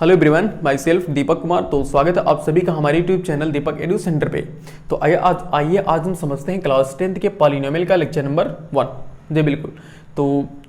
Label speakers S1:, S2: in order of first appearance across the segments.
S1: Hello everyone, my self Deepak Kumar. तो स्वागत है आप सभी का हमारे यूट्यूब चैनल दीपक एडू सेंटर पे। तो आइए आज हम समझते हैं क्लास 10th के पॉलिनोमियल का लेक्चर नंबर 1। जी बिल्कुल। तो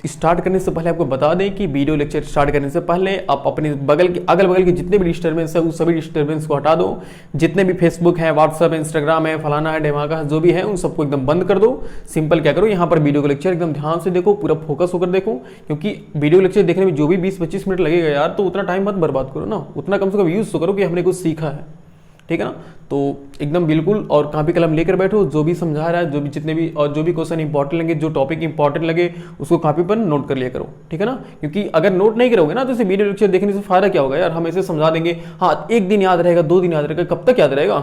S1: स्टार्ट करने से पहले आपको बता दें कि वीडियो लेक्चर स्टार्ट करने से पहले आप अपने अगल बगल के जितने भी डिस्टर्बेंस है उन सभी डिस्टर्बेंस को हटा दो। जितने भी फेसबुक है, व्हाट्सअप है, इंस्टाग्राम है, फलाना है, ढेमाका है, जो भी है उन सबको एकदम बंद कर दो। सिंपल क्या करो, यहाँ पर वीडियो को लेक्चर एकदम ध्यान से देखो, पूरा फोकस होकर देखो, क्योंकि वीडियो लेक्चर देखने में जो भी 20-25 मिनट लगेगा यार, तो उतना टाइम मत बर्बाद करो ना, उतना कम से कम यूज तो करो कि हमने कुछ सीखा है। ठीक है ना। तो एकदम बिल्कुल, और कॉपी कलम लेकर बैठो, जो भी समझा रहा है, जो भी जितने भी और जो भी क्वेश्चन इंपॉर्टेंट लगे, जो टॉपिक इंपॉर्टेंट लगे उसको कॉपी पर नोट कर लिया करो। ठीक है ना। क्योंकि अगर नोट नहीं करोगे ना तो इसे वीडियो लेक्चर देखने से फायदा क्या होगा यार। हम ऐसे समझा देंगे, हाँ एक दिन याद रहेगा, 2 दिन याद रहेगा, कब तक याद रहेगा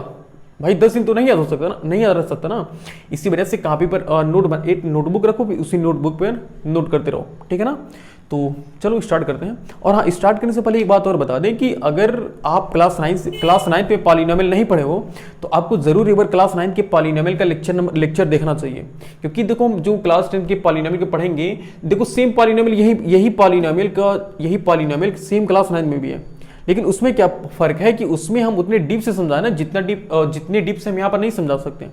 S1: भाई? 10 दिन तो नहीं याद हो सकता ना, नहीं याद रह सकता ना। इसी वजह से कॉपी पर एक नोटबुक रखो, उसी नोटबुक पर नोट करते रहो। ठीक है ना। तो चलो स्टार्ट करते हैं। और हाँ, स्टार्ट करने से पहले एक बात और बता दें कि अगर आप क्लास 9 पे पॉलिनोमियल नहीं पढ़े हो तो आपको जरूर एक बार क्लास 9 के पॉलिनोमियल का लेक्चर देखना चाहिए। क्योंकि देखो, हम जो क्लास 10 के पॉलिनोमियल के पढ़ेंगे, देखो सेम पॉलिनोमियल यही पॉलिनोमियल सेम क्लास 9 में भी है। लेकिन उसमें क्या फर्क है कि उसमें हम उतने डीप से समझाए ना, जितने डीप से हम यहाँ पर नहीं समझा सकते,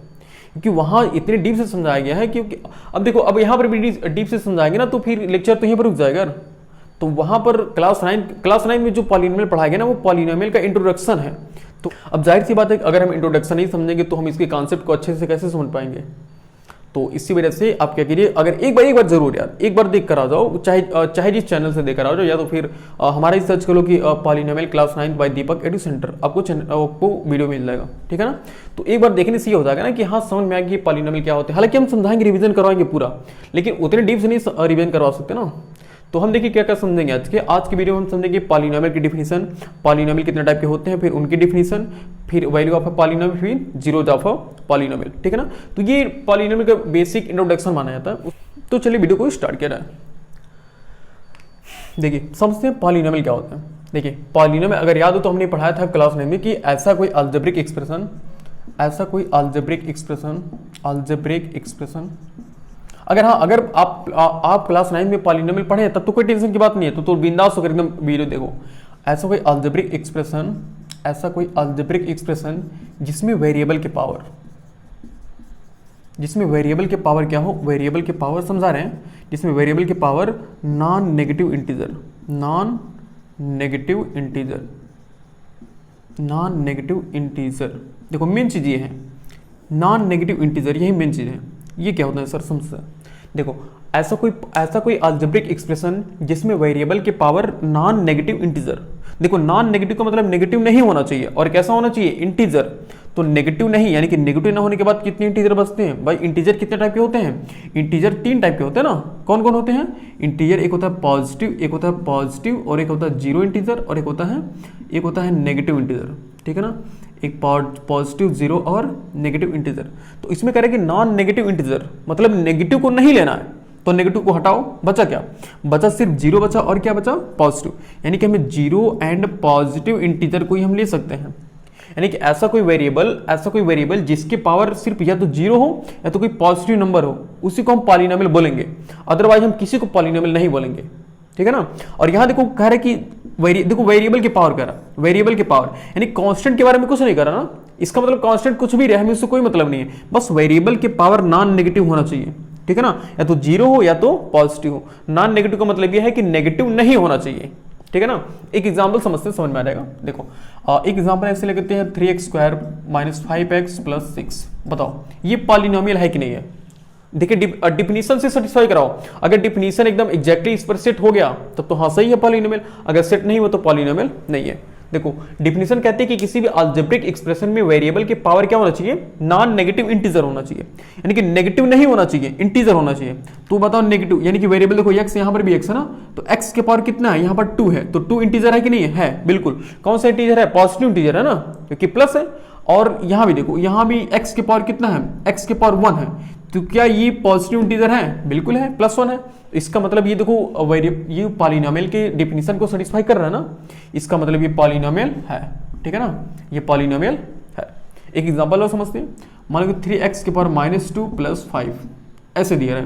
S1: क्योंकि वहां इतने डीप से समझाया गया है। क्योंकि अब देखो, अब यहाँ पर भी डीप से समझाएंगे ना तो फिर लेक्चर तो यहीं पर रुक जाएगा। तो वहां पर क्लास 9 में जो पॉलिनोमियल पढ़ाया गया ना, वो पॉलिनोमियल का इंट्रोडक्शन है। तो अब जाहिर सी बात है, अगर हम इंट्रोडक्शन नहीं समझेंगे तो हम इसके कॉन्सेप्ट को अच्छे से कैसे समझ पाएंगे। तो इसी वजह से आप क्या कीजिए, अगर एक बार जरूर यार एक बार देख कर आ जाओ, चाहे जिस चैनल से देख कर आ जाओ, या तो फिर हमारा ही सर्च करो कि पॉलिनोमियल क्लास 9 बाय दीपक एडू सेंटर, आपको वीडियो मिल जाएगा। ठीक है ना। तो एक बार देखने से ये हो जाएगा ना कि हाँ समझ में आएगी पॉलिनोमियल क्या होते हैं। हालांकि हम समझाएंगे, रिवीजन करवाएंगे पूरा, लेकिन उतने डीप से नहीं रिवीजन करवा सकते ना। तो हम देखिए क्या क्या समझेंगे आज की वीडियो में। हम समझेंगे पॉलिनोमियल की डिफिनीशन, पॉलिनोमियल कितने टाइप के होते हैं, फिर उनकी डिफिनीशन, फिर वैल्यू ऑफ अ पॉलिनोमियल, फिर जीरोज ऑफ अ पॉलिनोमियल। ठीक है ना। तो ये पॉलिनोमियल का बेसिक इंट्रोडक्शन माना जाता है। तो चलिए वीडियो को स्टार्ट किया जाए। देखिए समझते हैं पॉलिनोमियल क्या होता है। देखिए पॉलिनोमियल अगर याद हो तो हमने पढ़ाया था क्लास 9 में कि ऐसा कोई अलजेब्रिक एक्सप्रेशन अगर आप क्लास 9 में पॉलिनोमियल पढ़े तब तो कोई टेंशन की बात नहीं है, तो बिंदास होकर एकदम वीडियो देखो। ऐसा कोई अलजेब्रिक एक्सप्रेशन जिसमें वेरिएबल के पावर क्या हो, वेरिएबल के पावर समझा रहे हैं, जिसमें वेरिएबल के पावर नॉन नेगेटिव इंटीजर। देखो मेन चीज ये है, नॉन नेगेटिव इंटीजर, यही मेन चीज है। ये क्या होता है सर, समझ। देखो ऐसा कोई अलजेब्रिक एक्सप्रेशन जिसमें वेरिएबल के पावर नॉन नेगेटिव इंटीजर। देखो नॉन नेगेटिव का मतलब नेगेटिव नहीं होना चाहिए, और कैसा होना चाहिए, इंटीजर। तो नेगेटिव नहीं, यानी कि नेगेटिव ना होने के बाद कितने इंटीजर बचते हैं भाई? इंटीजर कितने टाइप के होते हैं? इंटीजर 3 टाइप के होते हैं ना। कौन कौन होते हैं इंटीजर? एक होता है पॉजिटिव, और एक होता है जीरो इंटीजर, और एक होता है नेगेटिव इंटीजर। ठीक है ना। एक पॉजिटिव, जीरो और नेगेटिव इंटीजर। तो इसमें कह रहे हैं कि नॉन नेगेटिव इंटीजर मतलब नेगेटिव को नहीं लेना है, तो नेगेटिव को हटाओ, बचा क्या? बचा सिर्फ जीरो बचा, और क्या बचा? पॉजिटिव। यानी कि हमें जीरो एंड पॉजिटिव इंटीजर को ही हम ले सकते हैं। यानी कि ऐसा कोई वेरिएबल जिसके पावर सिर्फ या तो जीरो हो या तो कोई पॉजिटिव नंबर हो, उसी को हम पॉलिनोमियल बोलेंगे। अदरवाइज हम किसी को पॉलिनोमियल नहीं बोलेंगे। ठीक है ना। और यहां देखो कह रहे कि देखो वेरिएबल की पावर कह रहा, वेरिएबल की पावर यानी कांस्टेंट के बारे में कुछ नहीं कर रहा ना। इसका मतलब कांस्टेंट कुछ भी रहे, हमें उससे कोई मतलब नहीं है, बस वेरिएबल के पावर नॉन नेगेटिव होना चाहिए। ठीक है ना। या तो जीरो हो या तो पॉजिटिव हो। नॉन नेगेटिव का मतलब यह है कि नेगेटिव नहीं होना चाहिए। ठीक है ना। एक एग्जांपल समझते हैं, समझ में आ जाएगा। देखो एक एग्जांपल ऐसे लेते हैं, 3x² - 5x + 6। बताओ ये पॉलिनोमियल है कि नहीं है? देखिए डिफिनीशन से सेटिस्फाई कराओ। अगर डिफिनीशन एकदम एग्जैक्टली इस पर सेट हो गया तब तो हाँ सही है पॉलिनोमियल, अगर सेट नहीं हो तो पॉलिनोमियल नहीं है। देखो डिफिनीशन कहते हैं कि किसी भी अलजेब्रिक एक्सप्रेशन में वेरिएबल की पावर क्या होना चाहिए, नॉन नेगेटिव इंटीजर होना चाहिए, यानी कि नेगेटिव नहीं होना चाहिए, इंटीजर होना चाहिए। तो बताओ नेगेटिव यानी कि वेरिएबल देखो x, यहाँ पर भी x है ना, तो x के पावर कितना है, यहाँ पर 2 है, तो 2 इंटीजर है कि नहीं है? बिल्कुल। कौन सा इंटीजर है? पॉजिटिव इंटीजर है ना, क्योंकि प्लस है। और यहां भी देखो, यहां भी x के पावर कितना है, x के पावर 1 है, तो क्या ये पॉजिटिव इंटीजर है? बिल्कुल है, +1 है। इसका मतलब ये देखो ये पॉलिनोमियल के डिफिनीशन को सेटिस्फाई कर रहा है ना, इसका मतलब ये पॉलिनोमियल है। ठीक है ना, ये पॉलिनोमियल है। एक एग्जांपल और समझते हैं। मान लो 3x के पावर -2 + 5 ऐसे दिया है,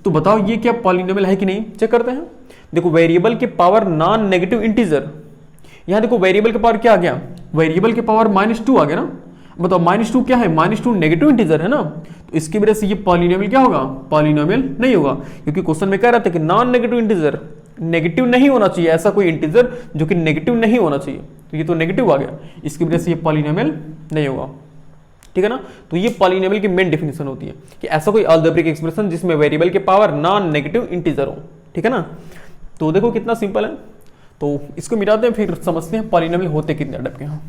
S1: तो बताओ ये क्या पॉलिनोमियल है कि नहीं, चेक करते हैं। देखो वेरिएबल के पावर नॉन नेगेटिव इंटीजर, यहाँ देखो वेरिएबल के पावर क्या आ गया, वेरिएबल के पावर -2 आ गया ना। बताओ -2 क्या है, -2 नेगेटिव इंटीजर है ना, तो इसकी वजह से ये पॉलिनोमियल क्या होगा, पॉलिनोमियल नहीं होगा, क्योंकि क्वेश्चन में कह रहा था कि नॉन नेगेटिव इंटीजर, नेगेटिव नहीं होना चाहिए, ऐसा कोई इंटीजर जो कि नेगेटिव नहीं होना चाहिए, तो ये तो नेगेटिव आ गया, इसकी वजह से ये पॉलिनोमियल नहीं होगा, ठीक है ना। तो ये पॉलिनोमियल की मेन डेफिनेशन होती है कि ऐसा कोई अलजेब्रिक एक्सप्रेशन जिसमें वेरिएबल के पावर नॉन नेगेटिव इंटीजर हो, ठीक है ना। तो देखो कितना सिंपल है, तो इसको मिटाते हैं फिर समझते हैं पॉलिनोमियल होते कितने टाइप के हैं।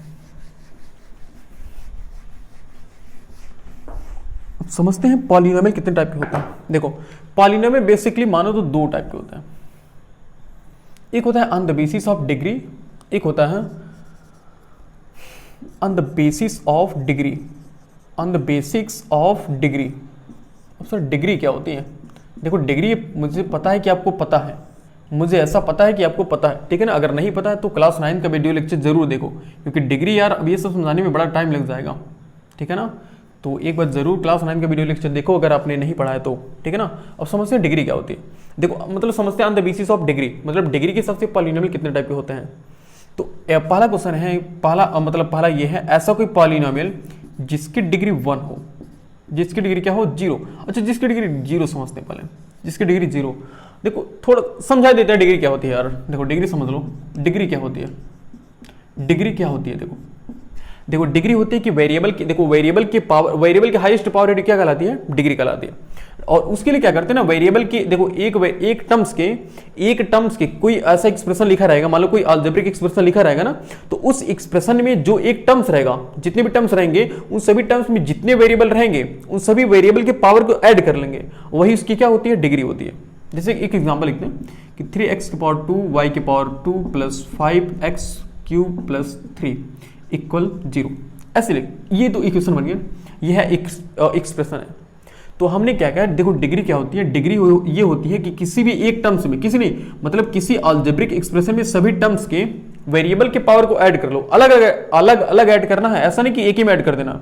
S1: अब समझते हैं पॉलिनोमियल कितने टाइप के होते हैं। देखो पॉलिनोमियल बेसिकली मानो तो दो टाइप के होते हैं, एक होता है on the basis of degree, एक होता है on the basis of degree, on the basics of degree. अब सर डिग्री क्या होती है, देखो डिग्री मुझे पता है कि आपको पता है, मुझे ऐसा पता है कि आपको पता है, ठीक है ना। अगर नहीं पता है तो क्लास 9 का वीडियो लेक्चर जरूर देखो, क्योंकि डिग्री यार अब ये सब समझाने में बड़ा टाइम लग जाएगा, ठीक है ना। तो एक बार जरूर क्लास 9 का वीडियो लेक्चर देखो अगर आपने नहीं पढ़ा है तो, ठीक है ना। अब समझते हैं डिग्री क्या होती है। देखो मतलब समझते हैं on the basis of degree, मतलब डिग्री के हिसाब से पॉलिनोमियल कितने टाइप के होते हैं। तो पहला क्वेश्चन है, पहला ये है, ऐसा कोई पॉलिनोमियल जिसकी डिग्री 1 हो, जिसकी डिग्री क्या हो, 0। अच्छा जिसकी डिग्री 0 समझते हैं पहले, जिसकी डिग्री 0। देखो थोड़ा समझा देते हैं डिग्री क्या होती है यार। देखो डिग्री समझ लो, डिग्री क्या होती है, डिग्री क्या होती है। देखो डिग्री होती है कि वेरिएबल की, देखो वेरिएबल के पावर, वेरिएबल की हाईएस्ट पावर क्या कहलाती है, डिग्री कहलाती है। और उसके लिए क्या करते हैं ना, वेरिएबल की देखो एक टर्म्स के कोई ऐसा एक्सप्रेशन लिखा रहेगा, मान लो कोई अलजेब्रिक एक्सप्रेशन लिखा रहेगा ना, तो उस एक्सप्रेशन में जो एक टर्म्स रहेगा, जितने भी टर्म्स रहेंगे उन सभी टर्म्स में जितने वेरिएबल रहेंगे उन सभी वेरिएबल के पावर को ऐड कर लेंगे, वही उसकी क्या होती है, डिग्री होती है। जैसे एक एग्जांपल लिखते हैं कि 3x की पावर 2 y की power 2 plus 5x cube plus 3 equal 0, ऐसे लिख, ये तो इक्वेशन बन गया, यह है एक्सप्रेशन है। तो हमने क्या कहा, देखो डिग्री क्या होती है, डिग्री ये होती है कि किसी भी एक टर्म्स में, किसी नहीं मतलब किसी अलजेब्रिक एक्सप्रेशन में सभी टर्म्स के वेरिएबल के पावर को ऐड कर लो, अलग अलग ऐड करना है, ऐसा नहीं कि एक ही में ऐड कर देना,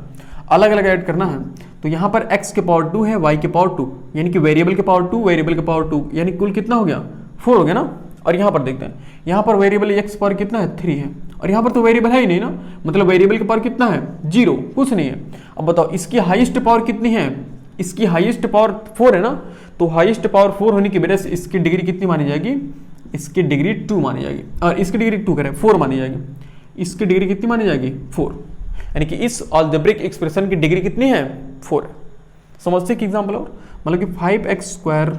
S1: अलग अलग ऐड करना है। तो यहाँ पर x के पावर 2 है, y के पावर 2, यानी कि वेरिएबल के पावर 2, वेरिएबल के पावर 2, यानी कुल कितना हो गया, 4 हो गया ना। और यहाँ पर देखते हैं, यहाँ पर वेरिएबल x पावर कितना है, 3 है, और यहाँ पर तो वेरिएबल है ही नहीं ना, मतलब वेरिएबल के पावर कितना है, 0, कुछ नहीं है। अब बताओ इसकी हाईएस्ट पावर कितनी है, इसकी हाईएस्ट पावर 4 है ना, तो हाईएस्ट पावर 4 होने की वजह से इसकी डिग्री कितनी मानी जाएगी, इसकी डिग्री 2 मानी जाएगी, और इसकी डिग्री 2 करें 4 मानी जाएगी, इसकी डिग्री कितनी मानी जाएगी, 4, यानी कि इस अलजेब्रिक एक्सप्रेशन की डिग्री कितनी है, 4 है। समझते कि एग्जाम्पल और, मतलब कि 5x²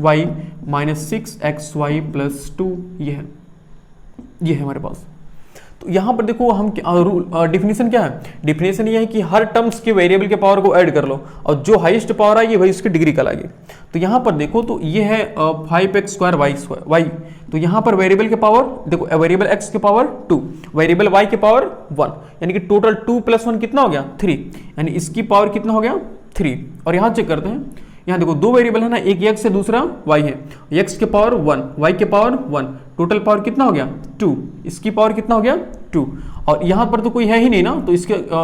S1: y minus 6xy plus 2 ये है हमारे पास। तो यहाँ पर देखो हम डिफिनेशन क्या है, डिफिनेशन ये है कि हर टर्म्स के वेरिएबल के पावर को ऐड कर लो, और जो हाईएस्ट पावर आएगी वही उसकी डिग्री कहलाएगी। तो यहाँ पर देखो तो ये है 5x² y, तो यहाँ पर वेरिएबल के पावर देखो, वेरिएबल x के पावर 2, वेरिएबल y के पावर 1, यानी कि टोटल 2 + 1 कितना हो गया, 3, यानी इसकी पावर कितना हो गया, 3। और यहाँ चेक करते हैं, यहाँ देखो दो वेरिएबल है ना, एक x है दूसरा y है, x के पावर 1, y के पावर 1, टोटल पावर कितना हो गया, 2, इसकी पावर कितना हो गया, 2। और यहाँ पर तो कोई है ही नहीं ना, तो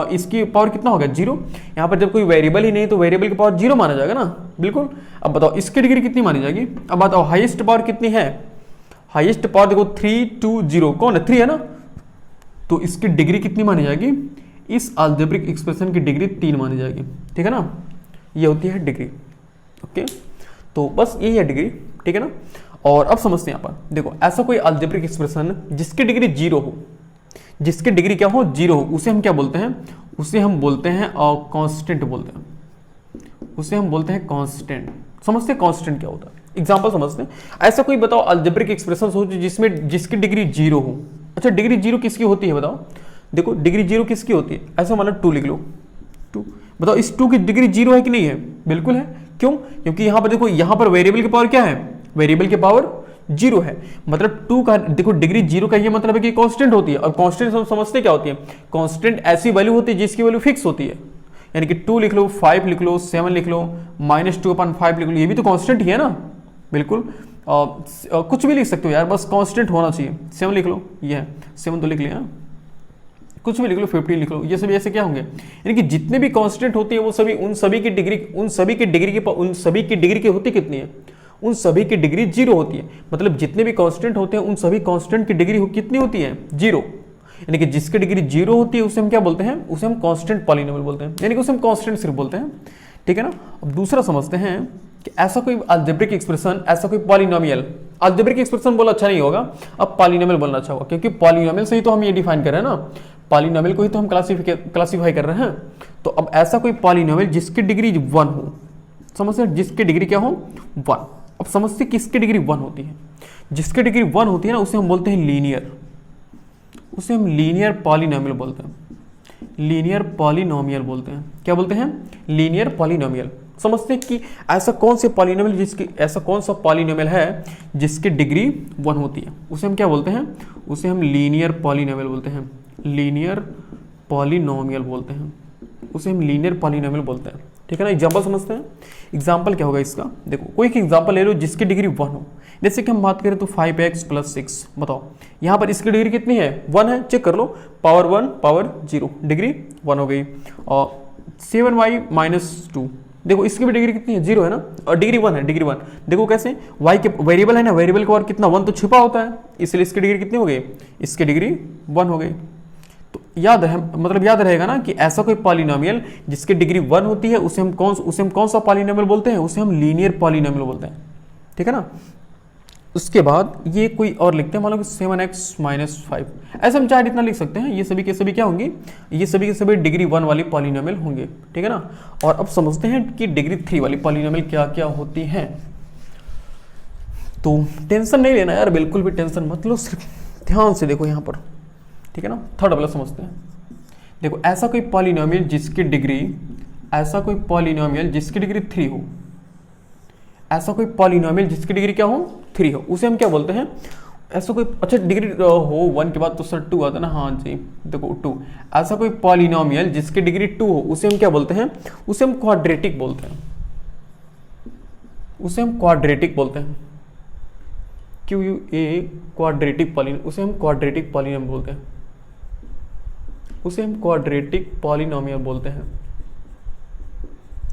S1: इसकी पावर कितना हो गया, 0। यहाँ पर जब कोई वेरिएबल ही नहीं तो वेरिएबल की पावर 0 माना जाएगा ना, बिल्कुल। अब बताओ इसकी डिग्री कितनी मानी जाएगी, अब बताओ हाईएस्ट पावर कितनी है, हाईएस्ट पावर देखो 3 2 0, कौन है, 3 है ना, तो इसकी डिग्री कितनी मानी जाएगी, इस अलजेब्रिक एक्सप्रेशन की डिग्री 3 मानी जाएगी, ठीक है ना। ये होती है डिग्री, ओके। तो बस यही है डिग्री, ठीक है ना। और अब समझते हैं यहाँ पर, देखो ऐसा कोई अलजेब्रिक एक्सप्रेशन जिसकी डिग्री 0 हो, जिसकी डिग्री क्या हो, 0 हो, उसे हम क्या बोलते हैं, उसे हम बोलते हैं कांस्टेंट बोलते हैं, उसे हम बोलते हैं कांस्टेंट। समझते हैं कांस्टेंट क्या होता है, एग्जांपल समझते हैं। ऐसा कोई बताओ अलजेब्रिक एक्सप्रेशन हो जिसमें जिसकी डिग्री 0 हो। अच्छा डिग्री 0 किसकी होती है बताओ, देखो डिग्री 0 किसकी होती है, ऐसा मतलब 2 लिख लो, 2। बताओ इस 2 की डिग्री 0 है कि नहीं है, बिल्कुल है, क्यों, क्योंकि यहाँ पर देखो, यहाँ पर वेरिएबल की पावर क्या है, वेरिएबल की पावर 0 है, मतलब 2 का देखो डिग्री 0 का ये मतलब है कि कांस्टेंट होती है। और कांस्टेंट हम समझते क्या होती है, कांस्टेंट ऐसी वैल्यू होती है जिसकी वैल्यू फिक्स होती है, यानी कि 2 लिख लो, 5 लिख लो, 7 लिख लो, -2/5 लिख लो, ये भी तो कांस्टेंट ही है ना, बिल्कुल। कुछ भी लिख सकते हो यार, बस कांस्टेंट होना चाहिए। 7 लिख लो, ये है 7 तो लिख लिया, कुछ भी लिख लो, 15 लिख लो, ये सभी ऐसे क्या होंगे, यानी कि जितने भी कांस्टेंट होती है वो सभी उन सभी की डिग्री की होती कितनी है, उन सभी की डिग्री 0 होती है। मतलब जितने भी कांस्टेंट होते हैं उन सभी कांस्टेंट की डिग्री कितनी होती है, 0। यानी कि जिसकी डिग्री 0 होती है उसे हम क्या बोलते हैं, उसे हम कांस्टेंट पॉलिनोमियल बोलते हैं, यानी कि उसे हम कांस्टेंट सिर्फ बोलते हैं। ठीक है ना। अब दूसरा समझते हैं कि ऐसा कोई अलजेब्रिक एक्सप्रेशन, ऐसा कोई पॉलिनोमियल, अलजेब्रिक एक्सप्रेशन बोला अच्छा नहीं होगा, अब पॉलिनोमियल बोलना अच्छा होगा, क्योंकि पॉलिनोमियल से ही तो हम ये डिफाइन कर रहे हैं ना, पॉलिनोमियल को ही तो हम क्लासीफाई कर रहे हैं। तो अब ऐसा कोई पॉलिनोमियल जिसकी डिग्री 1 हो, समझते हैं, जिसकी डिग्री क्या हो 1। अब समझते किसकी डिग्री 1 होती है, जिसकी डिग्री 1 होती है ना उसे हम बोलते हैं लीनियर, उसे हम लीनियर पॉलिनोमियल बोलते हैं, लीनियर पॉलिनोमियल बोलते हैं। क्या बोलते हैं, लीनियर पॉलिनोमियल। समझते हैं कि ऐसा कौन से पॉलिनोमियल, जिसकी ऐसा कौन सा पॉलिनोमियल है जिसकी डिग्री 1 होती है, उसे हम क्या बोलते हैं, उसे हम लीनियर पॉलिनोमियल बोलते हैं, लीनियर पॉलिनोमियल बोलते हैं, उसे हम लीनियर पॉलिनोमियल बोलते हैं। ठीक है ना। एग्जांपल समझते हैं, एग्जांपल क्या होगा इसका, देखो कोई एक एग्जांपल ले लो जिसकी डिग्री 1 हो। जैसे कि हम बात करें तो 5x + 6, बताओ यहाँ पर इसकी डिग्री कितनी है, 1 है, चेक कर लो, पावर 1 पावर 0, डिग्री 1 हो गई। और 7y - 2, देखो इसकी भी डिग्री कितनी है, 0 है ना, और डिग्री 1 है, डिग्री 1। देखो कैसे, y के वेरिएबल है ना, वेरिएबल के बाद कितना 1 तो छिपा होता है, इसलिए इसकी डिग्री कितनी हो गई, इसकी डिग्री 1 हो गई। तो याद है, मतलब याद रहेगा ना कि ऐसा कोई पॉलिनोमियल जिसकी डिग्री 1 होती है उसे हम कौन सा पॉलिनोमियल बोलते हैं, उसे हम लीनियर पॉलिनोमियल बोलते हैं। ठीक है ना। उसके बाद ये कोई और लिखते हैं, मान लो कि 7x - 5, ऐसे हम चाहे इतना लिख सकते हैं। ये सभी के सभी क्या होंगे, ये सभी के सभी डिग्री 1 वाली पॉलिनोमियल होंगे। ठीक है ना। और अब समझते हैं कि डिग्री 3 वाली पॉलिनोमियल क्या क्या होती हैं। तो टेंशन नहीं लेना यार, बिल्कुल भी टेंशन मत लो, सिर्फ ध्यान से देखो यहाँ पर। ठीक है ना। थर्ड वाला समझते हैं। देखो ऐसा कोई पॉलिनोमियल जिसकी डिग्री, ऐसा कोई पॉलिनोमियल जिसकी डिग्री 3 हो, ऐसा कोई पॉलिनोमियल जिसकी डिग्री क्या हो, 3 हो, उसे हम क्या बोलते हैं, ऐसा कोई, अच्छा डिग्री हो 1 के बाद तो सर 2 आता है ना, हाँ जी, देखो 2, ऐसा कोई पॉलिनोमियल जिसकी डिग्री 2 हो उसे हम क्या बोलते हैं, उसे हम क्वाड्रेटिक बोलते हैं, उसे हम क्वाड्रेटिक बोलते हैं, QUA क्वाड्रेटिक पॉलिनोमियल, उसे हम क्वाड्रेटिक पॉलिनोमियल बोलते हैं, उसे हम क्वाड्रेटिक पॉलिनोमियल बोलते हैं,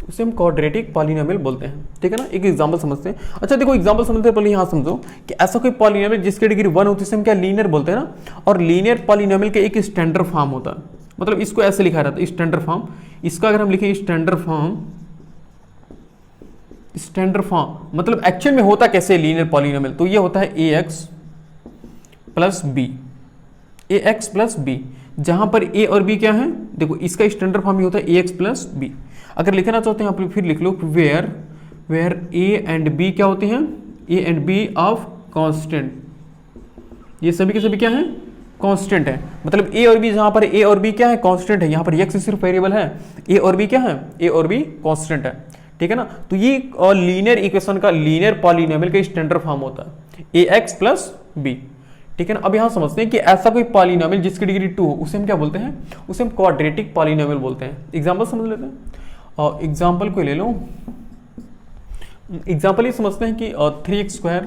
S1: उसे हम क्वाड्रेटिक पॉलिनोमियल बोलते हैं। ठीक है ना। एक एग्जांपल समझते हैं। अच्छा देखो एग्जांपल समझते हैं, पहले यहाँ समझो कि ऐसा कोई पॉलिनोमियल जिसकी डिग्री 1 होती है उसे हम क्या लीनियर बोलते हैं ना। और लीनियर पॉलिनोमियल का एक स्टैंडर्ड फॉर्म होता है, मतलब इसको ऐसे लिखा रहता है स्टैंडर्ड फॉर्म। इसका अगर हम लिखें स्टैंडर्ड फॉर्म, स्टैंडर्ड फॉर्म मतलब एक्चुअल में होता कैसे लीनियर पॉलिनोमियल, तो ये होता है ax + b, ax + b, जहां पर a और b क्या है, देखो इसका स्टैंडर्ड फॉर्म ये होता है ax + b। अगर लिखना चाहते हैं आप फिर लिख लो वेयर a एंड b क्या होते हैं, a and b of constant, ये सभी के सभी क्या है, कांस्टेंट है। मतलब a और b, जहां पर a और b क्या है, कांस्टेंट है, यहाँ पर x सिर्फ वेरिएबल है, a और b क्या है, a और b कांस्टेंट है। ठीक है ना। तो ये लीनियर इक्वेशन का, लीनियर पॉलिनोमियल का स्टैंडर्ड फॉर्म होता है ax + b। ठीक है ना। अब यहां समझते हैं कि ऐसा कोई पॉलिनोमियल जिसकी डिग्री 2 हो उसे हम क्या बोलते हैं, उसे हम क्वाड्रेटिक पॉलिनोमियल बोलते हैं। एग्जांपल समझ लेते हैं, और एग्जांपल को ले लो। एग्जांपल ये समझते हैं कि 3x²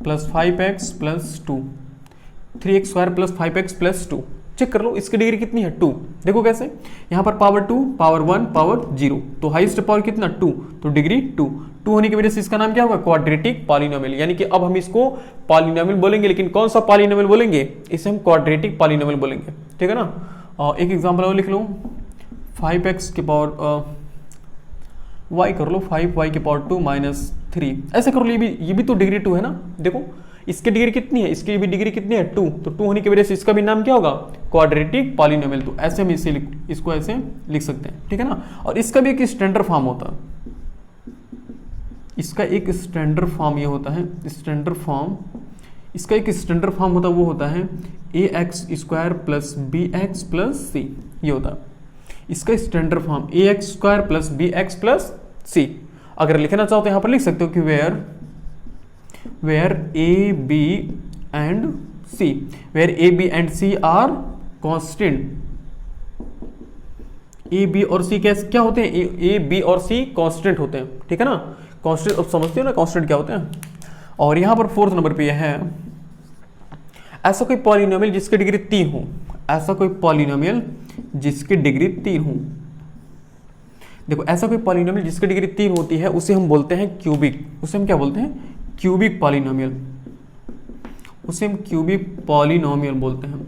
S1: + 5x + 2, 3x² + 5x + 2, check कर लो इसकी डिग्री कितनी है, 2। देखो कैसे, यहाँ पर पावर 2, पावर 1, पावर 0, तो हाईएस्ट पावर कितना 2, तो डिग्री 2 होने की वजह से इसका नाम क्या होगा, क्वाड्रेटिक पॉलिनोमियल। यानी कि अब हम इसको पॉलिनोमियल बोलेंगे, लेकिन कौन सा पॉलिनोमियल बोलेंगे, इसे हम क्वाड्रेटिक पॉलिनोमियल बोलेंगे। ठीक है ना। और एक एग्जांपल और लिख लो, 5x की पावर y कर लो, 5y की पावर 2 - 3, ऐसे कर लो। ये भी तो डिग्री 2 है ना। देखो इसकी डिग्री कितनी है, इसकी भी डिग्री कितनी है, 2, तो 2 होने की वजह से इसका भी नाम क्या होगा, क्वाड्रेटिक पॉलिनोमियल। तो ऐसे हम इसको ऐसे लिख सकते हैं। ठीक है ना। और इसका भी एक स्टैंडर्ड फॉर्म होता है, इसका एक स्टैंडर्ड फॉर्म ये होता है, स्टैंडर्ड फॉर्म, इसका एक स्टैंडर्ड फॉर्म होता है, वो होता है ax² + bx + c, ये होता है इसका standard form, ax² + bx + c। अगर लिखना चाहो तो यहां पर लिख सकते हो कि where a b and c, where a b and c are constant, a b और c क्या होते हैं, a b और c कांस्टेंट होते हैं। ठीक है ना। कांस्टेंट अब समझते हो ना कांस्टेंट क्या होते हैं। और यहां पर 4th नंबर पे है, ऐसा कोई पॉलिनोमियल जिसकी डिग्री 3 हो, ऐसा कोई पॉलिनोमियल जिसकी डिग्री 3 हो। देखो ऐसा कोई पॉलिनोमियल जिसकी डिग्री 3 होती है उसे हम बोलते हैं क्यूबिक, उसे हम क्या बोलते हैं, क्यूबिक पॉलिनोमियल, उसे हम क्यूबिक पॉलिनोमियल बोलते हैं।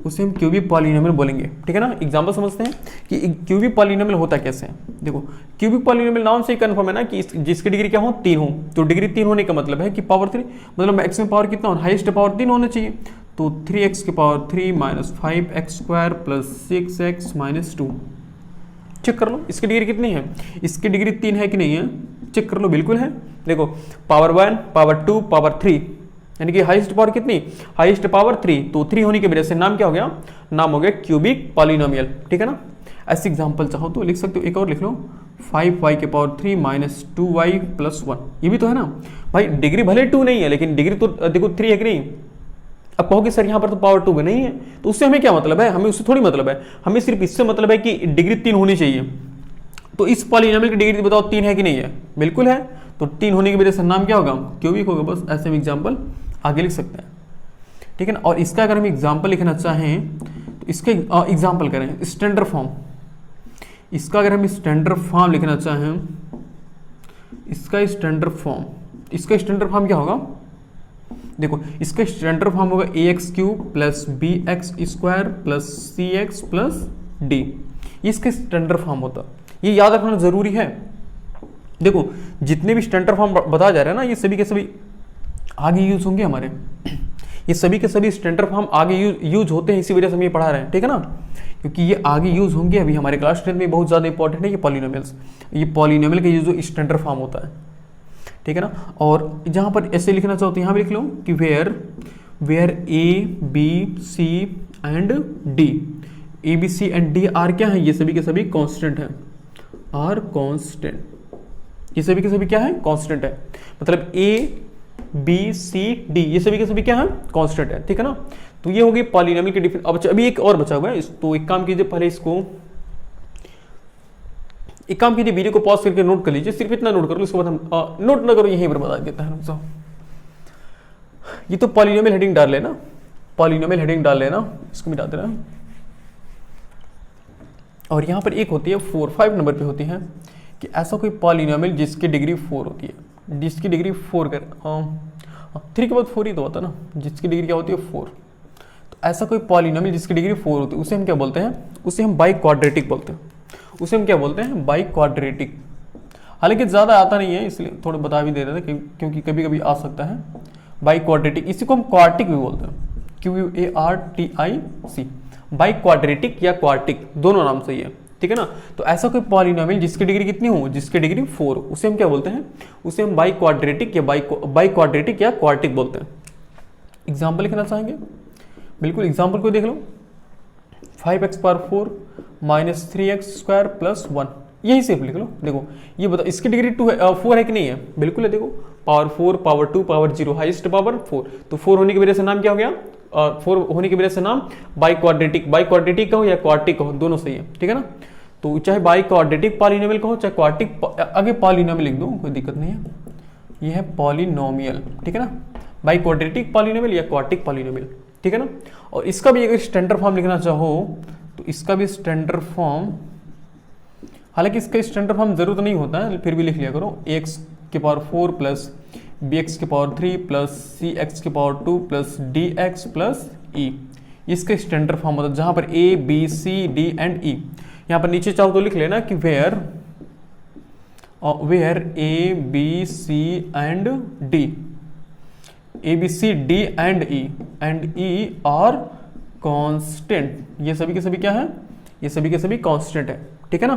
S1: उसे हम क्यूबिक पॉलिनोमियल बोलेंगे, ठीक है ना। एग्जांपल समझते हैं कि क्यूबिक पॉलिनोमियल होता कैसे है। देखो क्यूबिक पॉलिनोमियल नाम से ही कन्फर्म है ना कि जिसकी डिग्री क्या हो 3 हो, तो डिग्री 3 होने का मतलब है कि पावर 3 मतलब मैक्सिमम पावर कितना हो, हाईएस्ट पावर 3 होना चाहिए। तो 3x की power 3 minus 5x² plus 6x minus 2। Check कर लो इसकी डिग्री कितनी है, इसकी डिग्री 3 है कि नहीं है, चेक कर लो, बिल्कुल है। देखो पावर 1 पावर 2 पावर 3 यानी कि हाईएस्ट पावर कितनी, हाईएस्ट पावर 3, तो 3 होने की वजह से नाम क्या हो गया, नाम हो गया क्यूबिक पॉलिनोमियल, ठीक है ना। ऐसे एग्जांपल चाहो तो लिख सकते हो, एक और लिख लो 5y की पावर 3 माइनस 2y प्लस 1, ये भी तो है ना भाई। डिग्री भले 2 नहीं है लेकिन डिग्री तो देखो 3 है कि नहीं। अब कहोगे सर यहाँ पर तो पावर 2 नहीं है, तो उससे हमें क्या मतलब है, हमें उससे थोड़ी मतलब है, हमें सिर्फ इससे मतलब है कि डिग्री 3 होनी चाहिए। तो इस पॉलिनोमियल की डिग्री बताओ 3 है कि नहीं है, बिल्कुल है। तो 3 होने की वजह से नाम क्या होगा, क्यूबिक होगा। बस ऐसे हम एग्जाम्पल आगे लिख सकते हैं, ठीक है ना। और इसका अगर हम एग्जाम्पल लिखना चाहें तो इसके एग्जाम्पल करें स्टैंडर्ड फॉर्म। इसका अगर हम स्टैंडर्ड फॉर्म लिखना चाहें, इसका स्टैंडर्ड फॉर्म क्या होगा, देखो इसका स्टैंडर्ड फॉर्म होगा ax³ plus bx² plus cx plus d। ये इसका स्टैंडर्ड फॉर्म होता, ये याद रखना जरूरी है। देखो जितने भी स्टैंडर्ड फॉर्म बताया जा रहा है ना, ये सभी के सभी आगे यूज होंगे हमारे, ये सभी के सभी स्टैंडर्ड फॉर्म आगे यूज होते हैं, इसी वजह से हम ये पढ़ा रहे हैं, ठीक है ना, क्योंकि ये आगे यूज होंगे। अभी हमारे क्लास 10 में बहुत ज़्यादा इंपॉर्टेंट है ये पॉलिनोमियल्स, ये पॉलिनोमियल का यूज स्टैंडर्ड फॉर्म होता है, ठीक है ना। और जहाँ पर ऐसे लिखना चाहो तो यहाँ भी लिख लो कि where a b c and d, a b c and d are क्या है, ये सभी के सभी कांस्टेंट हैं, आर कांस्टेंट, ये सभी के सभी क्या है, कांस्टेंट है। मतलब a b c d ये सभी के सभी क्या है, कांस्टेंट है, ठीक है ना। तो ये होगी पॉलिनोमियल की डिफरेंस। अब अभी एक और बचा हुआ है, तो एक काम कीजिए, पहले इसको एक काम कीजिए, वीडियो को पॉज करके नोट कर लीजिए, सिर्फ इतना नोट कर लो, उसके बाद हम नोट ना करो, यहीं पर बता देता है हमसे। ये तो पॉलिनोमियल हेडिंग डाल लेना, पॉलिनोमियल हेडिंग डाल लेना, इसको मिटा देना। और यहाँ पर एक होती है 4-5 नंबर पे होती है कि ऐसा कोई पॉलिनोमियल जिसकी डिग्री 4 होती है, जिसकी डिग्री 4 कर 3 के बाद 4 ही तो होता है ना, जिसकी डिग्री क्या होती है 4। तो ऐसा कोई पॉलिनोमियल जिसकी डिग्री 4 होती है, उसे हम क्या बोलते हैं, उसे हम बाई क्वाड्रेटिक बोलते हैं, उसे हम क्या बोलते हैं, बाई क्वाड्रेटिक। हालांकि ज़्यादा आता नहीं है इसलिए थोड़ा बता भी दे रहे थे, क्योंकि कभी कभी आ सकता है। बाई क्वाड्रेटिक, इसी को हम क्वार्टिक भी बोलते हैं, QUARTIC, बाई क्वाड्रेटिक या क्वार्टिक दोनों नाम सही है, ठीक है ना। तो ऐसा कोई पॉलिनोमियल जिसकी डिग्री कितनी हो, जिसकी डिग्री 4, उसे हम क्या बोलते हैं, उसे हम बाई क्वाड्रेटिक या बाई क्वाड्रेटिक या क्वार्टिक बोलते हैं। एग्जाम्पल लिखना चाहेंगे, बिल्कुल एग्जाम्पल को देख लो, 5x power 4 minus 3x² plus 1, यही सिर्फ लिख लो। देखो ये बताओ इसकी डिग्री 4 है कि नहीं है, बिल्कुल है। देखो power 4 power 2 power 0 highest power 4, तो 4 होने की वजह से नाम क्या हो गया, 4 होने की वजह से नाम बाई क्वाड्रेटिक कहो या क्वार्टिक कहो, दोनों सही है, ठीक है ना। तो चाहे बाई क्वाड्रेटिक पॉलिनोमियल कहो चाहे क्वार्टिक, आगे पॉलिनोमियल लिख दो, कोई दिक्कत नहीं है, ये है पॉलिनोमियल, ठीक है ना। बाई क्वाड्रेटिक पॉलिनोमियल या क्वार्टिक पॉलिनोमियल, ठीक है ना। और इसका भी अगर स्टैंडर्ड फॉर्म लिखना चाहो तो इसका भी स्टैंडर्ड फॉर्म, हालांकि इसका स्टैंडर्ड फॉर्म जरूरत नहीं होता है, फिर भी लिख लिया करो, ax की पावर 4 प्लस bx की पावर 3 प्लस cx की power 2 plus dx plus e, इसका स्टैंडर्ड फॉर्म होता है, जहां पर a b c d and e। यहाँ पर नीचे चाहो तो लिख लेना कि where a b c and d, a b c d and e are constant, ये सभी के सभी क्या है, ये सभी के सभी कांस्टेंट है, ठीक है ना।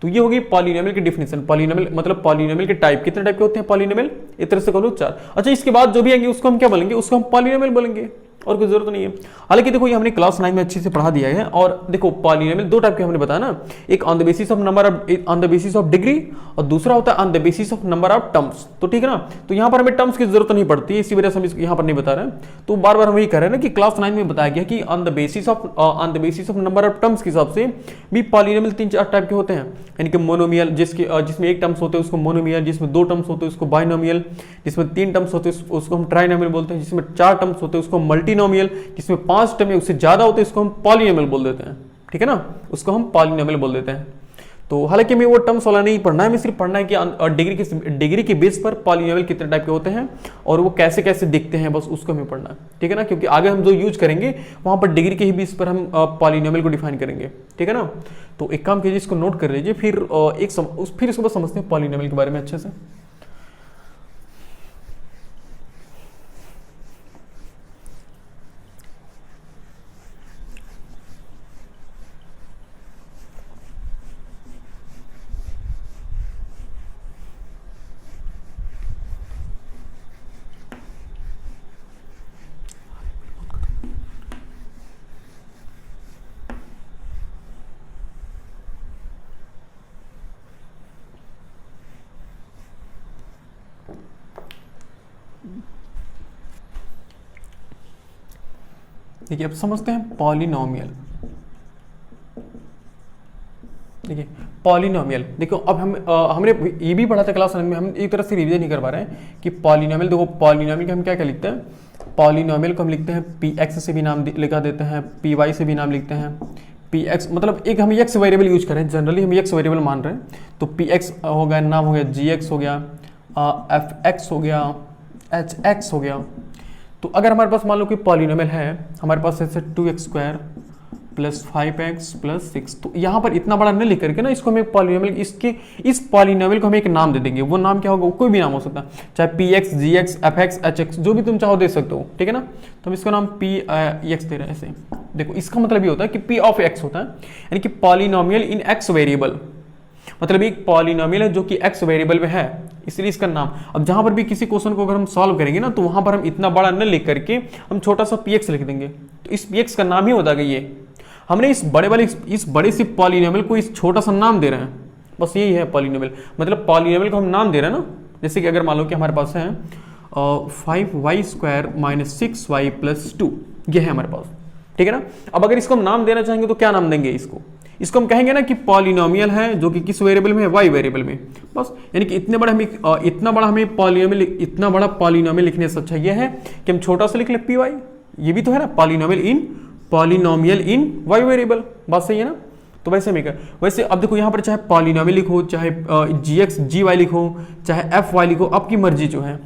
S1: तो ये होगी पॉलिनोमियल की डिफिनेशन। पॉलिनोमियल मतलब पॉलिनोमियल के टाइप, कितने टाइप के होते हैं पॉलिनोमियल, इस तरह से कहो 4। अच्छा इसके बाद जो भी आएंगे उसको हम क्या बोलेंगे, उसको हम पॉलिनोमियल बोलेंगे, और कोई जरूरत नहीं है। हालांकि देखो ये हमने क्लास 9 में अच्छे से पढ़ा दिया है। और देखो पॉलिनोमियल 2 टाइप के हमने बताया ना, एक on the basis of number of, on the basis of degree, और दूसरा होता है on the basis of number of terms. तो ठीक है ना, तो यहाँ पर हमें टर्म्स की जरूरत नहीं पड़ती है, इसी वजह से हम यहाँ पर नहीं बता रहे हैं। तो बार बार हम यही कह रहे हैं ना कि क्लास 9 में बताया गया कि on the basis of number of terms के हिसाब से भी पॉलिनोमियल 3-4 टाइप के होते हैं। यानी कि मोनोमियल जिसमें 1 टर्म्स होते हैं उसको मोनोमियल, जिसमें 2 टर्म्स होते हैं उसको बाइनोमियल, जिसमें 3 टर्म्स होते हैं उसको हम ट्राइनोमियल बोलते हैं, जिसमें 4 टर्म्स होते हैं उसको मल्टीनोमियल, जिसमें 5 टर्म उससे ज्यादा होते हैं उसको हम पॉलिनोमियल बोल देते हैं। ठीक है ना, उसको हम पॉलिनोमियल बोल देते हैं। तो हालांकि हमें वो टर्म्स वाला नहीं पढ़ना है, हमें सिर्फ पढ़ना है कि डिग्री के बेस पर पॉलिनोमियल कितने टाइप के होते हैं और वो कैसे कैसे दिखते हैं, बस उसको हमें पढ़ना है, ठीक है ना। क्योंकि आगे हम जो यूज करेंगे वहां पर डिग्री के ही बेस पर हम पॉलिनोमियल को डिफाइन करेंगे, ठीक है ना। तो एक काम कीजिए, इसको नोट कर लीजिए, फिर फिर इसको बस समझते हैं पॉलिनोमियल के बारे में अच्छे से। देखिए अब समझते हैं पॉलिनोमियल। देखिए पॉलिनोमियल, देखो अब हमने ये भी पढ़ा था क्लास 9 में, हम एक तरह से रिवीजन नहीं कर पा रहे हैं कि पॉलिनोमियल। देखो पॉलिनोमियल के हम क्या क्या लिखते हैं, पॉलिनोमियल को हम लिखते हैं पी एक्स से भी नाम लिखा देते हैं, पी वाई से भी नाम लिखते हैं। पी एक्स मतलब एक हम एक्स वेरिएबल यूज करें, जनरली हम एक्स वेरिएबल मान रहे हैं, तो पी एक्स हो गया, नाम हो गया जी एक्स हो गया, एफ एक्स हो गया, एच एक्स हो गया। तो अगर हमारे पास मान लो कि पॉलिनोमियल है, हमारे पास ऐसे 2x² प्लस 5x प्लस 6, तो यहाँ पर इतना बड़ा न लिख करके ना इसको हमें पॉलिनोमियल, इसके इस पॉलिनोमियल को हम एक नाम दे देंगे। वो नाम क्या होगा, कोई भी नाम हो सकता है, चाहे px, gx, fx, hx, जो भी तुम चाहो दे सकते हो, ठीक है ना। तो हम इसका नाम px दे रहे हैं ऐसे। देखो इसका मतलब ये होता है कि p ऑफ x होता है, यानी कि पॉलिनोमियल इन x वेरिएबल, मतलब एक पॉलिनोमियल है जो कि x वेरिएबल में है, इसलिए इसका नाम। अब जहां पर भी किसी क्वेश्चन को अगर हम सॉल्व करेंगे ना, तो वहां पर हम इतना बड़ा न लिख करके हम छोटा सा px लिख देंगे, तो इस px का नाम ही होता है ये। हमने इस बड़े से पॉलिनोमियल को इस छोटा सा नाम दे रहे हैं, बस यही है पॉलिनोमियल। मतलब पॉलिनोमियल को हम नाम दे रहे हैं ना, जैसे कि अगर मान लो कि हमारे पास है 5y² माइनस 6y प्लस 2, ये है हमारे पास, ठीक है ना। अब अगर इसको हम नाम देना चाहेंगे तो क्या नाम देंगे इसको हम कहेंगे ना कि पॉलिनोमियल है जो कि किस वेरिएबल में है, y वेरिएबल में, बस। यानी कि इतना बड़ा हमें पॉलिनोमियल लिखने से अच्छा यह है कि हम छोटा सा लिख ले py, ये भी तो है ना पॉलिनोमियल इन y वेरिएबल, बात सही है ना। तो वैसे वैसे अब देखो यहाँ पर चाहे पॉलिनोमियल लिखो, चाहे gx gy लिखो, चाहे fy लिखो, आपकी मर्जी जो है,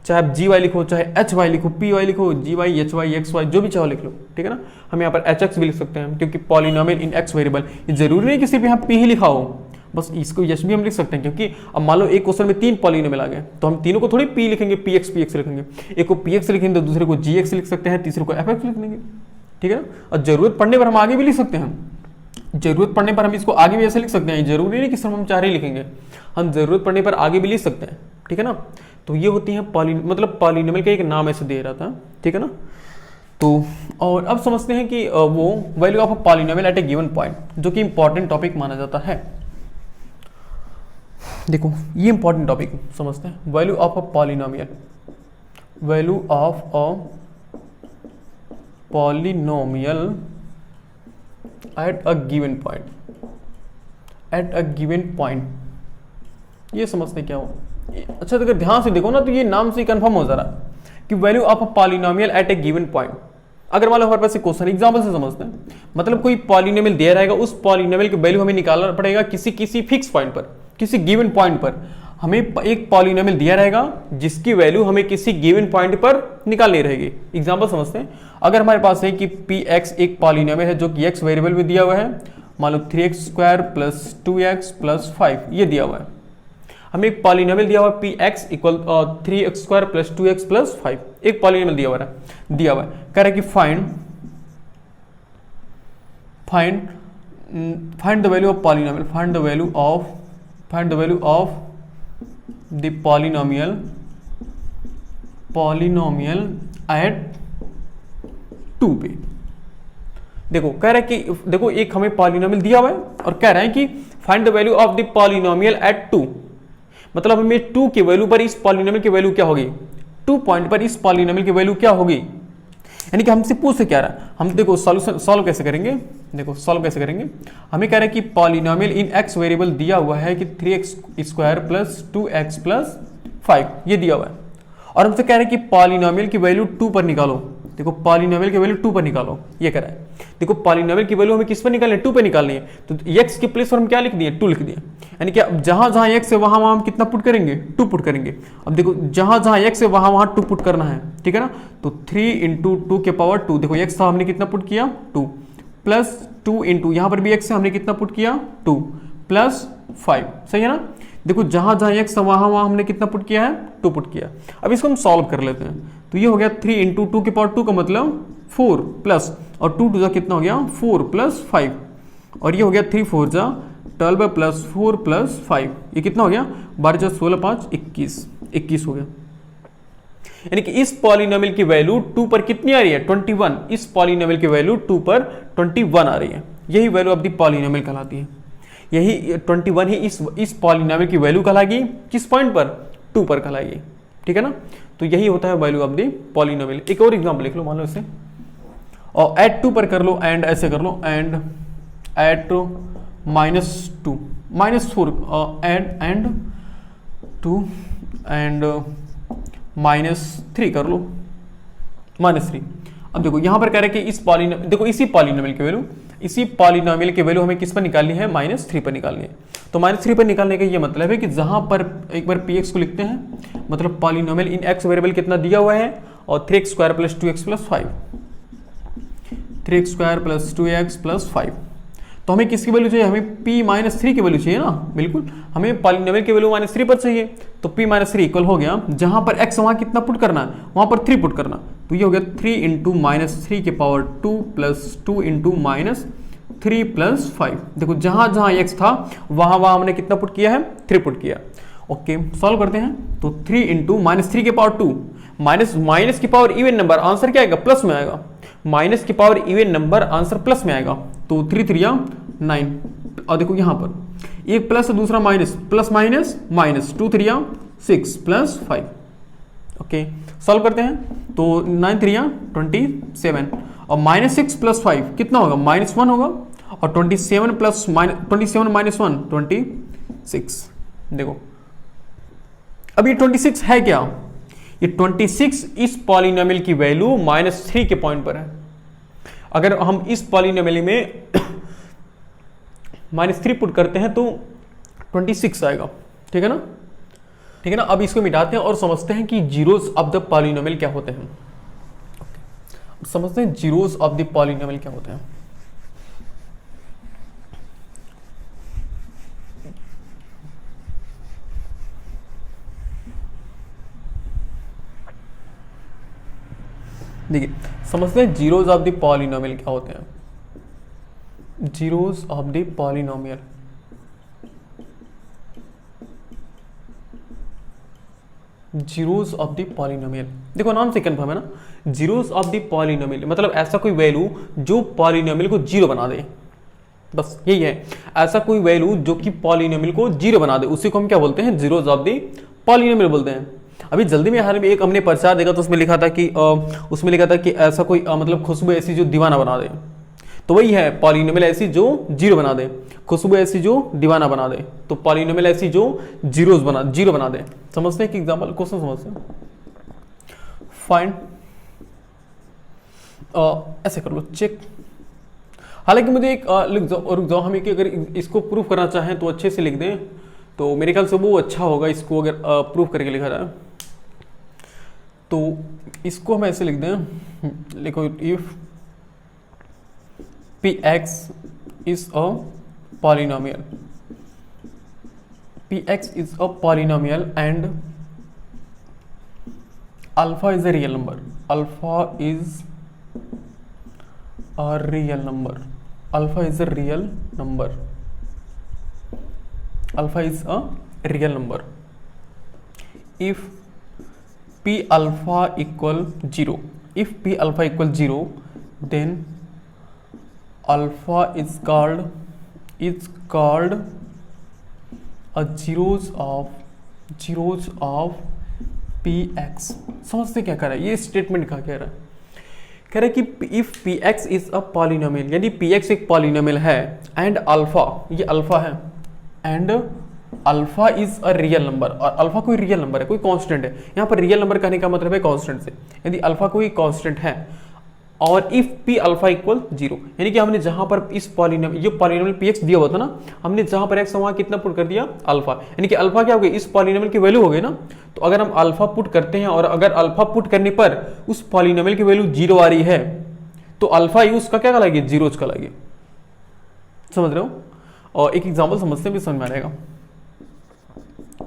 S1: चाहे आप gy लिखो, चाहे hy लिखो, py लिखो, gy hy xy जो भी चाहो लिख लो, ठीक है ना। हम यहाँ पर hx भी लिख सकते हैं, क्योंकि पॉलिनोमियल इन x वेरिएबल, ये जरूरी नहीं कि सिर्फ यहाँ p ही लिखा हो, बस इसको यश भी हम लिख सकते हैं। क्योंकि अब मान लो एक क्वेश्चन में 3 पॉलिनोमियल आ गए, तो हम तीनों को थोड़ी p लिखेंगे, px लिखेंगे, एक को px लिखेंगे तो दूसरे को gx लिख सकते हैं, तीसरे को fx लिख देंगे, ठीक है ना। और जरूरत पड़ने पर हम आगे भी लिख सकते हैं, जरूरत पड़ने पर हम इसको आगे भी ऐसे लिख सकते हैं, जरूरी नहीं कि सिर्फ हम 4 ही लिखेंगे, हम जरूरत पड़ने पर आगे भी लिख सकते हैं, ठीक है ना। तो ये होती है मतलब पॉलिनोमियल का एक नाम ऐसे दे रहा था, ठीक है ना। तो और अब समझते हैं कि वो value of a polynomial at a given point, जो कि इंपॉर्टेंट टॉपिक माना जाता है। देखो ये इंपॉर्टेंट टॉपिक समझते हैं, value of a polynomial, value of a polynomial at a given point, ये समझते क्या हो। अच्छा तो अगर ध्यान से देखो ना, तो ये नाम से कंफर्म हो जा रहा कि value of a polynomial at a given point. अगर मान लो हमारे पास एक क्वेश्चन एग्जांपल से समझते हैं, मतलब कोई पॉलिनोमियल दिया रहेगा, उस पॉलिनोमियल की वैल्यू हमें निकालना पड़ेगा किसी फिक्स पॉइंट पर, किसी गिवन पॉइंट पर। हमें एक पॉलिनोमियल दिया रहेगा जिसकी वैल्यू हमें किसी गिवन पॉइंट पर निकालनी रहेगी। एग्जांपल समझते हैं, अगर हमारे पास है कि px एक पॉलिनोमियल है जो कि x वेरिएबल में दिया हुआ है, मान लो 3x² प्लस 2x प्लस 5, ये दिया हुआ है। हमें एक पॉलिनोमियल दिया हुआ है px equal 3x² plus 2x plus 5, एक पॉलिनोमियल दिया हुआ है, कह रहा है कि find the value of polynomial, find the value of the polynomial at 2 पे। देखो कह रहा है कि देखो एक हमें पॉलिनोमियल दिया हुआ है और कह रहा है कि find the value of the polynomial at 2, मतलब हमें 2 की वैल्यू पर इस पॉलिनोमियल की वैल्यू क्या होगी, 2 पॉइंट पर इस पॉलिनोमियल की वैल्यू क्या होगी। यानी कि हमसे पूछ से क्या रहा है, हम देखो सॉल्व कैसे करेंगे, हमें कह रहा है कि पॉलिनोमियल इन x वेरिएबल दिया हुआ है कि 3x² प्लस 2x प्लस 5, ये दिया हुआ है, और हमसे कह रहे हैं कि पॉलिनोमियल की वैल्यू 2 पर निकालो। देखो पॉलिनोमियल की वैल्यू 2 पर निकालो, ये कह रहा है। देखो पॉलिनोमियल की वैल्यू हमें किस पर निकालनी है, 2 पर निकालनी है, तो x के प्लेस पर हम क्या लिख दिए, 2 लिख दिए। यानी कि जहां जहां x है वहां वहां हम कितना पुट करेंगे, 2 पुट करेंगे। अब देखो जहां जहां x है वहां वहां 2 पुट करना है, ठीक है ना। तो 3 इंटू 2 के पावर 2, देखो x था हमने कितना पुट किया 2, प्लस 2 इंटू यहाँ पर भी x है हमने कितना पुट किया 2, प्लस 5, सही है ना। देखो जहां जहां x था वहां वहां हमने कितना पुट किया है, 2 पुट किया। अब इसको हम सॉल्व कर लेते हैं, तो ये हो गया 3 इंटू 2 के पावर 2 का मतलब 4 प्लस, और 2 टू जा कितना हो गया 4 प्लस 5, और ये हो गया 3 4 जा 12 प्लस 4 प्लस 5, ये कितना हो गया 12 जा 16 5 21 हो गया। यानी कि इस पॉलिनोमियल की वैल्यू 2 पर कितनी आ रही है 21, इस पॉलिनोमियल की वैल्यू 2 पर 21 आ रही है। यही वैल्यू ऑफ द पॉलिनोमियल कहलाती है, यही 21 ही इस पॉलिनोमियल की वैल्यू कहलाएगी, किस पॉइंट पर 2 पर कहलाएगी, ठीक है ना। तो यही होता है वैल्यू ऑफ द पॉलिनोमियल। एक और एग्जांपल लिख लो, मान लो इसे, और एट 2 पर कर लो, एंड ऐसे कर लो, एंड एट -2 -4 एंड 2 एंड -3 कर लो, -3। अब देखो यहां पर कह रहे हैं कि इस पॉलिनोमियल, देखो इसी पॉलिनोमियल की वैल्यू हमें किस पर निकालनी है, -3 पर निकालनी है। तो -3 पर निकालने का ये मतलब है कि जहां पर एक बार px को लिखते हैं, मतलब पॉलिनोमियल इन x वेरिएबल कितना दिया हुआ है, और 3x² + 2x + 5, 3x² + 2x + 5। तो हमें किसकी वैल्यू चाहिए, हमें p-3 की वैल्यू चाहिए ना, बिल्कुल हमें पॉलिनोमियल की वैल्यू -3 पर चाहिए। तो p-3 इक्वल हो गया, जहां पर x वहां कितना पुट करना है, वहां पर 3 पुट करना। तो ये हो गया 3 इंटू -3 के पावर 2 प्लस 2 इंटू -3 प्लस 5। देखो जहां जहां x था वहां वहां हमने कितना पुट किया है, 3 पुट किया। ओके सॉल्व करते हैं, तो 3 इंटू -3 के पावर 2, माइनस की पावर इवन नंबर, आंसर क्या आएगा, प्लस में आएगा। माइनस की power even number, answer plus में आएगा। तो 3 3 9, और देखो यहां पर एक प्लस और दूसरा minus, plus minus minus, 2 3 6 plus 5। Okay solve करते हैं, तो 9 3 27, और -6 + 5 कितना होगा, -1 होगा, और 27 + 27 - 1 26। देखो अब ये 26 है क्या, ये 26 इस पॉलिनोमियल की वैल्यू -3 के पॉइंट पर है। अगर हम इस पॉलिनोमियल में -3 पुट करते हैं तो 26 आएगा, ठीक है ना, ठीक है ना। अब इसको मिटाते हैं और समझते हैं कि जीरोस ऑफ द पॉलिनोमियल क्या होते हैं। समझते हैं जीरोस ऑफ द पॉलिनोमियल क्या होते हैं। देखिए समझते हैं जीरोस ऑफ द पॉलिनोमियल क्या होते हैं। Zeros of the polynomial, zeros of the polynomial, देखो नाम से कन्फर्म है ना। जीरोस ऑफ द पॉलिनोमियल मतलब ऐसा कोई वैल्यू जो पॉलिनोमियल को जीरो बना दे, बस यही है। ऐसा कोई वैल्यू जो कि पॉलिनोमियल को जीरो बना दे, उसी को हम क्या बोलते हैं, जीरोस ऑफ द पॉलिनोमियल बोलते हैं। अभी जल्दी में हाल में एक हमने पर्चा देखा, तो उसमें लिखा था कि ऐसा कोई मतलब खुशबू ऐसी जो दीवाना बना दे, तो वही है पॉलिनोमियल ऐसी जो जीरो बना दे, खुशबू ऐसी जो दीवाना बना दे, तो पॉलिनोमियल ऐसी जो जीरो बना दे। समझते हैं कि एग्जांपल क्वेश्चन समझते हैं। फाइंड, ऐसे कर लो चेक। हालांकि मुझे एक लिख जाओ और रुक जाओ, हमें कि अगर इसको प्रूफ करना चाहें तो अच्छे से लिख दें, तो मेरे ख्याल से वो अच्छा होगा। इसको अगर प्रूफ करके लिखा जाए तो इसको हम ऐसे लिख दें, लिखो if px is a polynomial, px is a polynomial and alpha is a real number, alpha is a real number, alpha is a real number, alpha is a real number if p alpha equal 0, if p alpha equal 0 then alpha is called a zeros of px। समझते क्या कर रहा है ये statement, क्या कह रहा है, कह रहा है कि if px is a polynomial, यानी px एक पॉलिनोमियल है, एंड अल्फा, ये अल्फा है, and alpha is a real number, और अल्फा कोई रियल नंबर है, कोई कांस्टेंट है। यहाँ पर रियल नंबर कहने का मतलब है कांस्टेंट से। यदि अल्फा कोई कांस्टेंट है और इफ पी अल्फा इक्वल 0, यानी कि हमने जहां पर इस पॉलिनोमियल, ये पॉलिनोमियल पी एक्स दिया हुआ था ना, हमने जहां पर एक्स वहां कितना पुट कर दिया अल्फा, यानी कि अल्फा क्या हो गया, इस पॉलिनोमियल की वैल्यू हो गई ना। तो अगर हम अल्फा पुट करते हैं और अगर अल्फा पुट करने पर उस पॉलिनोमियल की वैल्यू 0 आ रही है तो अल्फा ही उसका क्या कहलाएगी, जीरोज कहलाएगी। समझ रहे हो? और एक एग्जाम्पल समझते हैं भी समझ में आ जाएगा।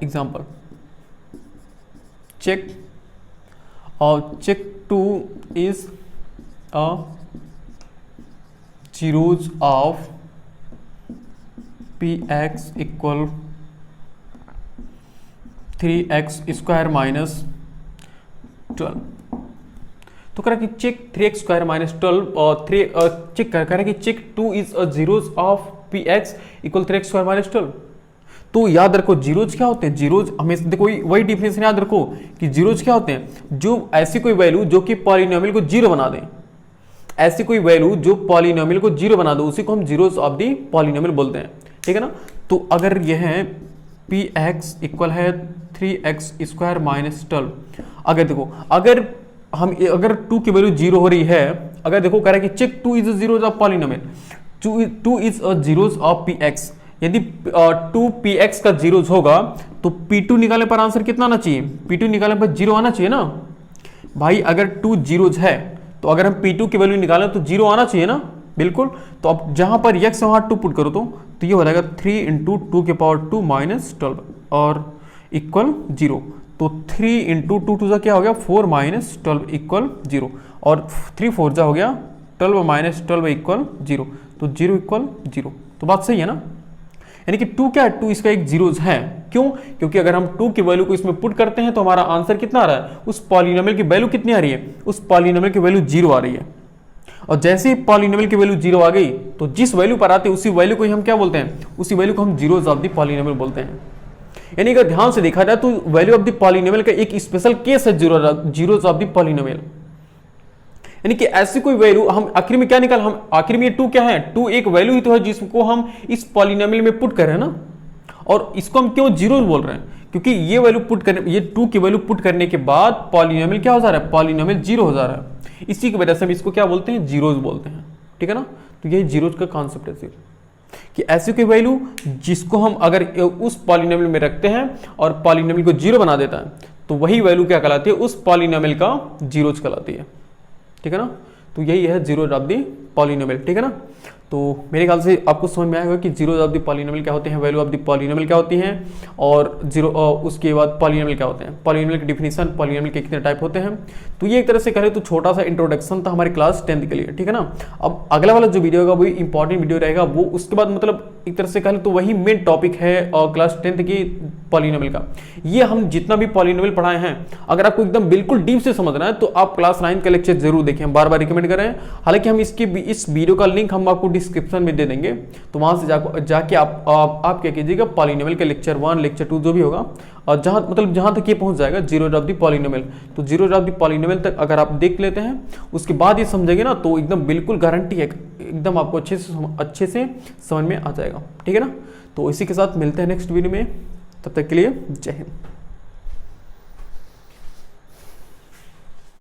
S1: Example check two is a zeros of px equal 3x square minus 12। तो कह रहा कि चेक 3x स्क्वायर माइनस 12 और चेक कह रहा कि check 2 is a zeros of px equal 3x square minus 12। तो याद रखो जीरोज क्या होते हैं, जीरोज हमेशा देखो वही डिफिनेशन याद रखो कि जीरोज क्या होते हैं, जो ऐसी कोई वैल्यू जो कि पॉलिनोमियल को जीरो बना दें, ऐसी कोई वैल्यू जो पॉलिनोमियल को जीरो बना दो उसी को हम जीरोज ऑफ दी पॉलिनोमियल बोलते हैं, ठीक है ना। तो अगर यह है पी एक्स इक्वल है 3x स्क्वायर माइनस 12, अगर देखो अगर 2 की वैल्यू जीरो हो रही है, अगर देखो कह रहा है कि check 2 is a zeros of polynomial, 2 is a zeros of P X, यदि 2 पी एक्स का जीरोज होगा तो P2 निकालने पर आंसर कितना आना चाहिए, P2 निकालने पर 0 आना चाहिए ना भाई। अगर 2 जीरोज है तो अगर हम P2 की वैल्यू निकालें तो 0 आना चाहिए ना, बिल्कुल। तो अब जहां पर x वहां 2 पुट करो तो ये हो जाएगा 3 इंटू 2 के पावर 2 माइनस 12 और इक्वल 0। तो 3 इंटू 2 टू क्या हो गया 4 माइनस 12 इक्वल 0 और 3 4 जा हो गया 12 माइनस 12 इक्वल 0। तो 0 इक्वल 0। तो बात सही है ना, यानी कि 2 क्या है, 2 इसका एक जीरोज है। क्यों? क्योंकि अगर हम 2 की वैल्यू को इसमें पुट करते हैं तो हमारा आंसर कितना आ रहा है, उस पॉलिनोमियल की वैल्यू कितनी आ रही है, उस पॉलिनोमियल की वैल्यू 0 आ रही है। और जैसे ही पॉलिनोमियल की वैल्यू 0 आ गई तो जिस वैल्यू पर आते हैं उसी वैल्यू को ही हम क्या बोलते हैं, उसी वैल्यू को हम जीरोज ऑफ द पॉलिनोमियल बोलते हैं। यानी अगर ध्यान से देखा जाए तो वैल्यू ऑफ द पॉलिनोमियल का एक स्पेशल केस है जीरोज ऑफ द पॉलिनोमियल। यानी कि ऐसी कोई वैल्यू हम आखिर में क्या निकाल, हम आखिर में ये 2 क्या है, 2 एक वैल्यू ही तो है जिसको हम इस पॉलिनोमियल में पुट कर रहे हैं ना। और इसको हम क्यों जीरो बोल रहे हैं, क्योंकि ये वैल्यू पुट करने, ये 2 की वैल्यू पुट करने के बाद पॉलिनोमियल क्या हो जा रहा है, पॉलिनोमियल 0 हो जा रहा है। इसी की वजह से हम इसको क्या बोलते हैं, जीरोज बोलते हैं, ठीक है ना। तो यही जीरोज का कॉन्सेप्ट है सिर्फ कि ऐसी कोई वैल्यू जिसको हम अगर उस पॉलिनोमियल में रखते हैं और पॉलिनोमियल को 0 बना देता है तो वही वैल्यू क्या कहलाती है, उस पॉलिनोमियल का जीरोज कहलाती है, ठीक है ना। तो यही है जीरोज ऑफ द पॉलिनोमियल, ठीक है ना। तो मेरे ख्याल से आपको समझ में आएगा कि जीरोज ऑफ द पॉलिनोमियल क्या होते हैं, वैल्यू ऑफ द पॉलिनोमियल क्या होती हैं और उसके बाद पॉलिनोमियल क्या होते हैं, पॉलिनोमियल की डिफिनीशन, पॉलिनोमियल के कितने टाइप होते हैं। तो ये एक तरह से करें तो छोटा सा इंट्रोडक्शन था हमारे क्लास 10th के लिए, ठीक है ना। अब अगला वाला जो वीडियो होगा वो इंपॉर्टेंट वीडियो रहेगा, वो उसके बाद मतलब एक तरह से कहें तो वही मेन टॉपिक है और क्लास 10th की पॉलिनोमियल का। ये हम जितना भी पॉलिनोमियल पढ़ाए हैं, अगर आपको एकदम बिल्कुल डीप से समझना है तो आप क्लास 9 का लेक्चर जरूर देखें, हम बार बार रिकमेंड कर रहे हैं। हालांकि हम इस वीडियो का लिंक हम आपको डिस्क्रिप्शन में दे देंगे, तो वहां से जाके आप क्या कीजिएगा, पॉलिनोमियल के लेक्चर 1 लेक्चर 2 जो भी होगा, और जहां तक ये पहुंच जाएगा जीरोज ऑफ द पॉलिनोमियल, तो जीरोज ऑफ द पॉलिनोमियल तक अगर आप देख लेते हैं उसके बाद ये समझेंगे ना तो एकदम बिल्कुल गारंटी है, एकदम आपको अच्छे से समझ में आ जाएगा, ठीक है ना। तो इसी के साथ मिलते हैं नेक्स्ट वीडियो में, तब तक के लिए जय हिंद।